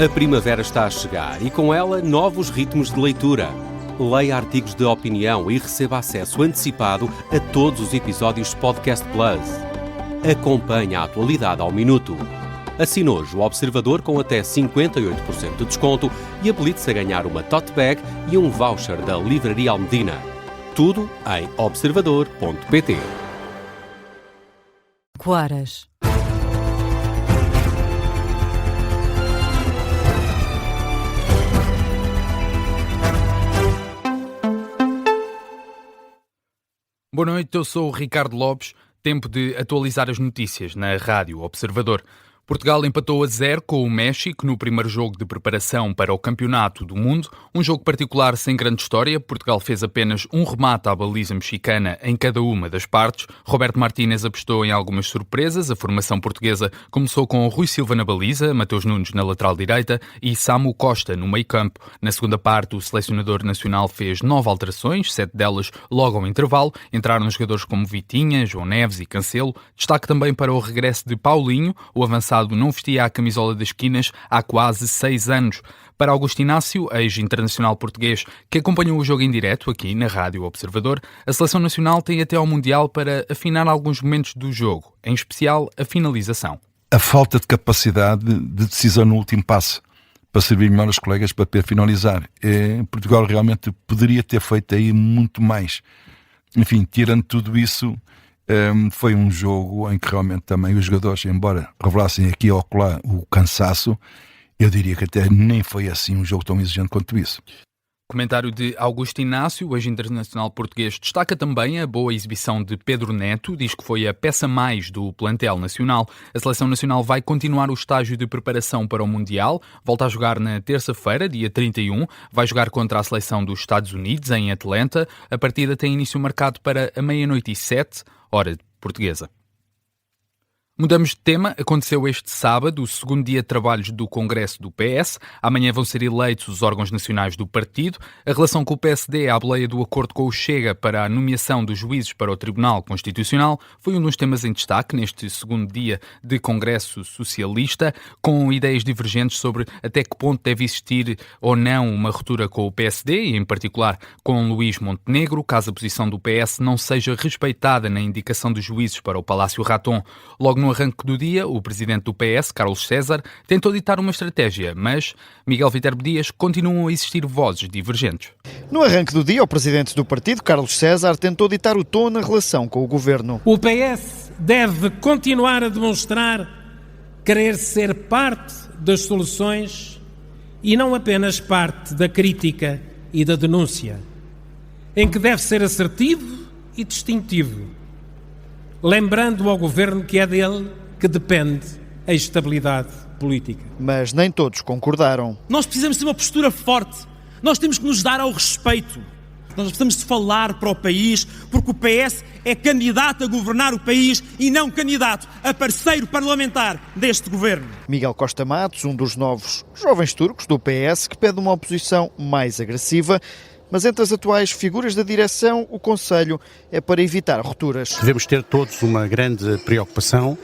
A primavera está a chegar e com ela novos ritmos de leitura. Leia artigos de opinião e receba acesso antecipado a todos os episódios Podcast Plus. Acompanhe a atualidade ao minuto. Assine hoje o Observador com até 58% de desconto e habilite-se a ganhar uma tote bag e um voucher da Livraria Almedina. Tudo em observador.pt. Coaras. Boa noite, eu sou o Ricardo Lopes. Tempo de atualizar as notícias na Rádio Observador. Portugal empatou a 0 com o México no primeiro jogo de preparação para o Campeonato do Mundo. Um jogo particular sem grande história. Portugal fez apenas um remate à baliza mexicana em cada uma das partes. Roberto Martínez apostou em algumas surpresas. A formação portuguesa começou com Rui Silva na baliza, Mateus Nunes na lateral direita e Samu Costa no meio-campo. Na segunda parte, o selecionador nacional fez 9 alterações, 7 delas logo ao intervalo. Entraram jogadores como Vitinha, João Neves e Cancelo. Destaque também para o regresso de Paulinho, o avançado não vestia a camisola das esquinas há quase 6 anos. Para Augusto Inácio, ex-internacional português que acompanhou o jogo em direto aqui na Rádio Observador, a seleção nacional tem até ao Mundial para afinar alguns momentos do jogo, em especial a finalização. A falta de capacidade de decisão no último passe, para servir melhor os colegas para poder finalizar. Portugal realmente poderia ter feito aí muito mais. Enfim, tirando tudo isso, foi um jogo em que realmente também os jogadores, embora revelassem aqui ou acolá o cansaço, eu diria que até nem foi assim um jogo tão exigente quanto isso. Comentário de Augusto Inácio, ex-internacional português, destaca também a boa exibição de Pedro Neto, diz que foi a peça mais do plantel nacional. A seleção nacional vai continuar o estágio de preparação para o Mundial, volta a jogar na terça-feira, dia 31, vai jogar contra a seleção dos Estados Unidos, em Atlanta. A partida tem início marcado para a 00:07, hora portuguesa. Mudamos de tema. Aconteceu este sábado o segundo dia de trabalhos do Congresso do PS. Amanhã vão ser eleitos os órgãos nacionais do partido. A relação com o PSD à boleia do acordo com o Chega para a nomeação dos juízes para o Tribunal Constitucional foi um dos temas em destaque neste segundo dia de Congresso Socialista, com ideias divergentes sobre até que ponto deve existir ou não uma ruptura com o PSD, e em particular com Luís Montenegro, caso a posição do PS não seja respeitada na indicação dos juízes para o Palácio Raton. Logo no arranque do dia, o presidente do PS, Carlos César, tentou ditar uma estratégia, mas Miguel Viterbo Dias continuam a existir vozes divergentes. No arranque do dia, o presidente do partido, Carlos César, tentou ditar o tom na relação com o governo. O PS deve continuar a demonstrar querer ser parte das soluções e não apenas parte da crítica e da denúncia, em que deve ser assertivo e distintivo, lembrando ao governo que é dele que depende a estabilidade política. Mas nem todos concordaram. Nós precisamos de uma postura forte. Nós temos que nos dar ao respeito. Nós precisamos de falar para o país, porque o PS é candidato a governar o país e não candidato a parceiro parlamentar deste governo. Miguel Costa Matos, um dos novos jovens turcos do PS, que pede uma oposição mais agressiva. Mas entre as atuais figuras da direção, o conselho é para evitar rupturas. Devemos ter todos uma grande preocupação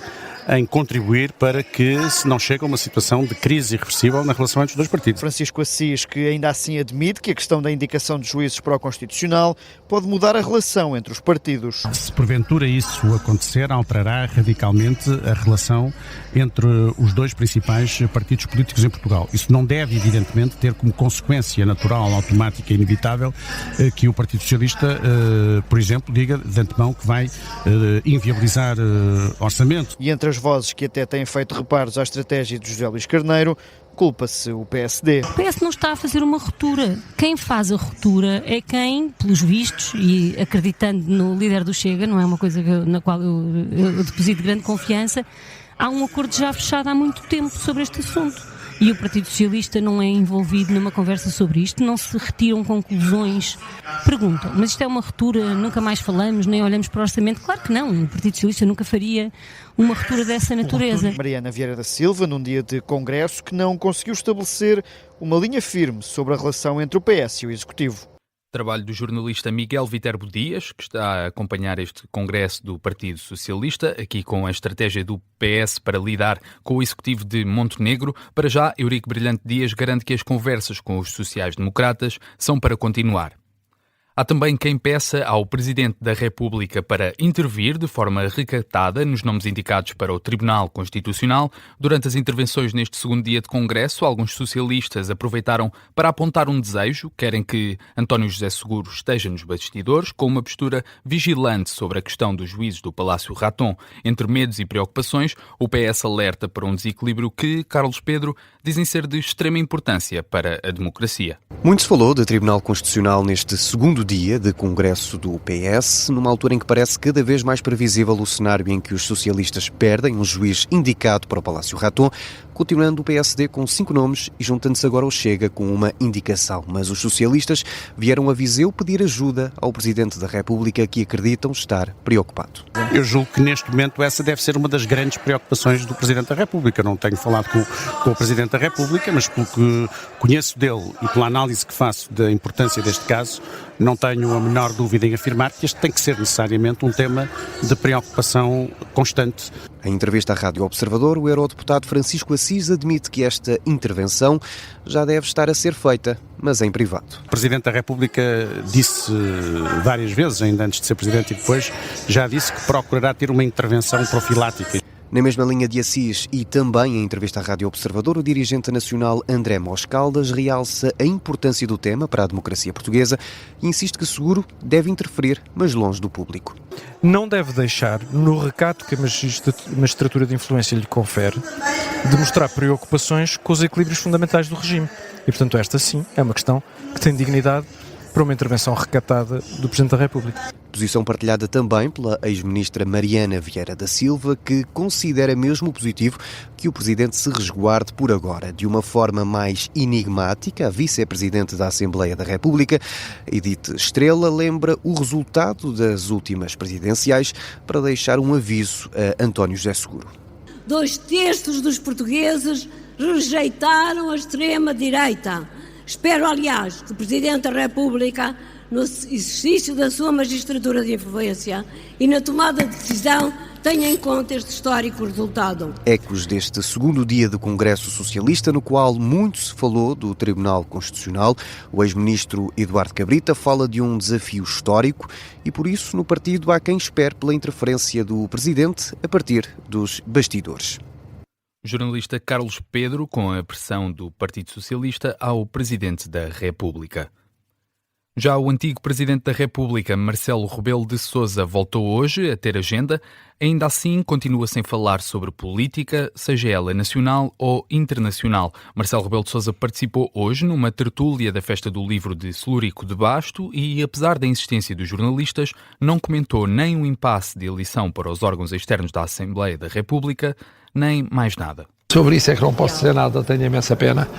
em contribuir para que se não chegue a uma situação de crise irreversível na relação entre os dois partidos. Francisco Assis, que ainda assim admite que a questão da indicação de juízes para o Constitucional pode mudar a relação entre os partidos. Se porventura isso acontecer, alterará radicalmente a relação entre os dois principais partidos políticos em Portugal. Isso não deve, evidentemente, ter como consequência natural, automática e inevitável que o Partido Socialista, por exemplo, diga de antemão que vai inviabilizar orçamento. E entre as vozes que até têm feito reparos à estratégia de José Luís Carneiro, culpa-se o PSD. O PS não está a fazer uma ruptura. Quem faz a ruptura é quem, pelos vistos, e acreditando no líder do Chega, não é uma coisa na qual eu deposito grande confiança, há um acordo já fechado há muito tempo sobre este assunto. E o Partido Socialista não é envolvido numa conversa sobre isto, não se retiram conclusões. Perguntam, mas isto é uma ruptura, nunca mais falamos, nem olhamos para o orçamento? Claro que não, o Partido Socialista nunca faria uma ruptura dessa natureza. Mariana Vieira da Silva, num dia de congresso que não conseguiu estabelecer uma linha firme sobre a relação entre o PS e o Executivo. Trabalho do jornalista Miguel Viterbo Dias, que está a acompanhar este congresso do Partido Socialista, aqui com a estratégia do PS para lidar com o executivo de Montenegro. Para já, Eurico Brilhante Dias garante que as conversas com os sociais-democratas são para continuar. Há também quem peça ao Presidente da República para intervir de forma recatada nos nomes indicados para o Tribunal Constitucional. Durante as intervenções neste segundo dia de Congresso, alguns socialistas aproveitaram para apontar um desejo. Querem que António José Seguro esteja nos bastidores, com uma postura vigilante sobre a questão dos juízes do Palácio Raton. Entre medos e preocupações, o PS alerta para um desequilíbrio que Carlos Pedro dizem ser de extrema importância para a democracia. Muito se falou do Tribunal Constitucional neste segundo dia de Congresso do PS, numa altura em que parece cada vez mais previsível o cenário em que os socialistas perdem um juiz indicado para o Palácio Raton, continuando o PSD com 5 nomes e juntando-se agora ao Chega com uma indicação. Mas os socialistas vieram a Viseu pedir ajuda ao Presidente da República, que acreditam estar preocupado. Eu julgo que neste momento essa deve ser uma das grandes preocupações do Presidente da República. Não tenho falado com o Presidente da República, mas pelo que conheço dele e pela análise que faço da importância deste caso, não tenho a menor dúvida em afirmar que este tem que ser necessariamente um tema de preocupação constante. Em entrevista à Rádio Observador, o eurodeputado Francisco Assis admite que esta intervenção já deve estar a ser feita, mas em privado. O Presidente da República disse várias vezes, ainda antes de ser Presidente e depois, já disse que procurará ter uma intervenção profilática. Na mesma linha de Assis e também em entrevista à Rádio Observador, o dirigente nacional André Moscaldas realça a importância do tema para a democracia portuguesa e insiste que Seguro deve interferir, mas longe do público. Não deve deixar, no recato que a magistratura de influência lhe confere, de mostrar preocupações com os equilíbrios fundamentais do regime. E, portanto, esta sim é uma questão que tem dignidade para uma intervenção recatada do Presidente da República. Posição partilhada também pela ex-ministra Mariana Vieira da Silva, que considera mesmo positivo que o Presidente se resguarde por agora. De uma forma mais enigmática, a Vice-Presidente da Assembleia da República, Edith Estrela, lembra o resultado das últimas presidenciais para deixar um aviso a António José Seguro. 2/3 dos portugueses rejeitaram a extrema-direita. Espero, aliás, que o Presidente da República, no exercício da sua magistratura de influência e na tomada de decisão, tenha em conta este histórico resultado. Ecos deste segundo dia do Congresso Socialista, no qual muito se falou do Tribunal Constitucional. O ex-ministro Eduardo Cabrita fala de um desafio histórico e, por isso, no partido há quem espere pela interferência do Presidente a partir dos bastidores. O jornalista Carlos Pedro, com a pressão do Partido Socialista ao Presidente da República. Já o antigo Presidente da República, Marcelo Rebelo de Sousa, voltou hoje a ter agenda. Ainda assim, continua sem falar sobre política, seja ela nacional ou internacional. Marcelo Rebelo de Sousa participou hoje numa tertúlia da Festa do Livro de Celurico de Basto e, apesar da insistência dos jornalistas, não comentou nem o impasse de eleição para os órgãos externos da Assembleia da República, nem mais nada. Sobre isso é que não posso dizer nada, tenho imensa pena.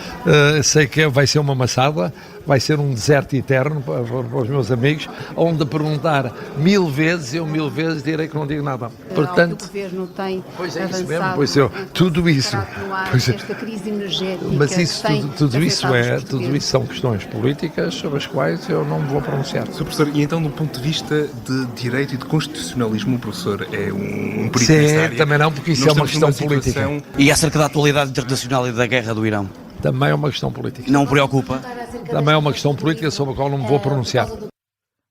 Sei que vai ser uma maçada, vai ser um deserto eterno para os meus amigos, onde perguntar 1000 vezes, eu 1000 vezes direi que não digo nada. Portanto, o governo tem pois é isso mesmo, pois eu, tudo isso. Pois esta crise energética. Mas isso, tudo isso são questões políticas sobre as quais eu não me vou pronunciar. Sr. Professor, e então do ponto de vista de direito e de constitucionalismo, o professor é um perito nessa área? Também não, porque isso é uma questão política. E acerca da atualidade internacional e da guerra do Irão? Também é uma questão política. Não o preocupa? Também é uma questão política sobre a qual não me vou pronunciar.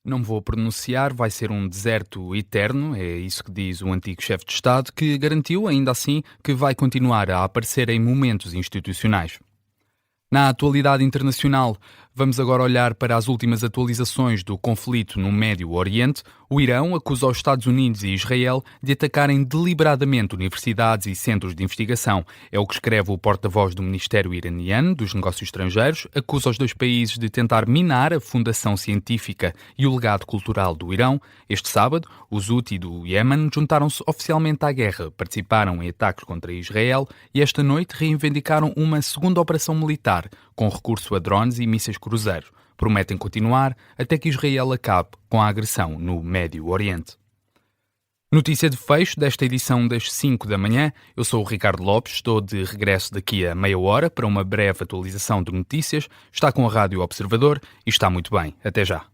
Não me vou pronunciar, vai ser um deserto eterno, é isso que diz o antigo chefe de Estado, que garantiu, ainda assim, que vai continuar a aparecer em momentos institucionais. Na atualidade internacional, vamos agora olhar para as últimas atualizações do conflito no Médio Oriente. O Irão acusa os Estados Unidos e Israel de atacarem deliberadamente universidades e centros de investigação. É o que escreve o porta-voz do Ministério Iraniano dos Negócios Estrangeiros. Acusa os dois países de tentar minar a fundação científica e o legado cultural do Irão. Este sábado, os Houthi do Iémen juntaram-se oficialmente à guerra, participaram em ataques contra Israel e esta noite reivindicaram uma segunda operação militar, com recurso a drones e mísseis cruzeiros. Prometem continuar até que Israel acabe com a agressão no Médio Oriente. Notícia de fecho desta edição das 5 da manhã. Eu sou o Ricardo Lopes, estou de regresso daqui a meia hora para uma breve atualização de notícias. Está com a Rádio Observador e está muito bem. Até já.